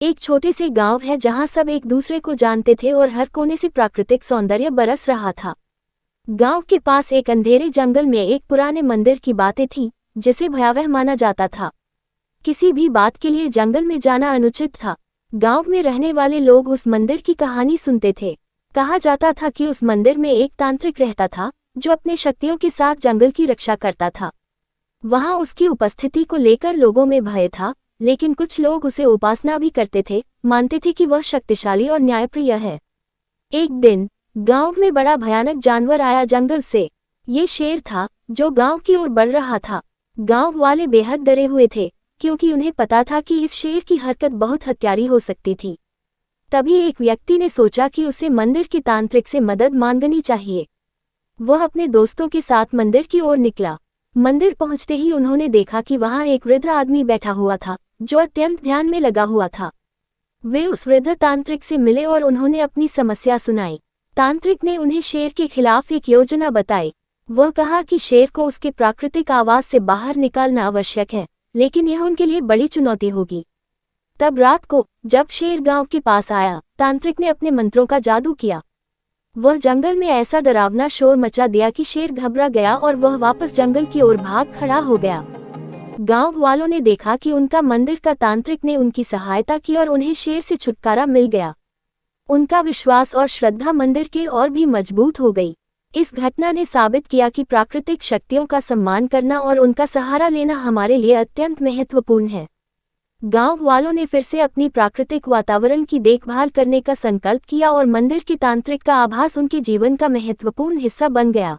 एक छोटे से गांव है जहां सब एक दूसरे को जानते थे और हर कोने से प्राकृतिक सौंदर्य बरस रहा था। गांव के पास एक अंधेरे जंगल में एक पुराने मंदिर की बातें थीं, जिसे भयावह माना जाता था। किसी भी बात के लिए जंगल में जाना अनुचित था। गांव में रहने वाले लोग उस मंदिर की कहानी सुनते थे। कहा जाता था कि उस मंदिर में एक तांत्रिक रहता था, जो अपने शक्तियों के साथ जंगल की रक्षा करता था। वहां उसकी उपस्थिति को लेकर लोगों में भय था, लेकिन कुछ लोग उसे उपासना भी करते थे, मानते थे कि वह शक्तिशाली और न्यायप्रिय है। एक दिन गांव में बड़ा भयानक जानवर आया जंगल से। ये शेर था, जो गांव की ओर बढ़ रहा था। गांव वाले बेहद डरे हुए थे, क्योंकि उन्हें पता था कि इस शेर की हरकत बहुत हत्यारी हो सकती थी। तभी एक व्यक्ति ने सोचा कि उसे मंदिर के तांत्रिक से मदद मांगनी चाहिए। वह अपने दोस्तों के साथ मंदिर की ओर निकला। मंदिर पहुंचते ही उन्होंने देखा कि वहां एक वृद्ध आदमी बैठा हुआ था, जो अत्यंत ध्यान में लगा हुआ था। वे उस वृद्ध तांत्रिक से मिले और उन्होंने अपनी समस्या सुनाई। तांत्रिक ने उन्हें शेर के खिलाफ एक योजना बताई। वह कहा कि शेर को उसके प्राकृतिक आवास से बाहर निकालना आवश्यक है, लेकिन यह उनके लिए बड़ी चुनौती होगी। तब रात को जब शेर गांव के पास आया, तांत्रिक ने अपने मंत्रों का जादू किया। वह जंगल में ऐसा डरावना शोर मचा दिया कि शेर घबरा गया और वह वापस जंगल की ओर भाग खड़ा हो गया। गांव वालों ने देखा कि उनका मंदिर का तांत्रिक ने उनकी सहायता की और उन्हें शेर से छुटकारा मिल गया। उनका विश्वास और श्रद्धा मंदिर के और भी मजबूत हो गई। इस घटना ने साबित किया कि प्राकृतिक शक्तियों का सम्मान करना और उनका सहारा लेना हमारे लिए अत्यंत महत्वपूर्ण है। गांव वालों ने फिर से अपनी प्राकृतिक वातावरण की देखभाल करने का संकल्प किया और मंदिर के तांत्रिक का आभास उनके जीवन का महत्वपूर्ण हिस्सा बन गया।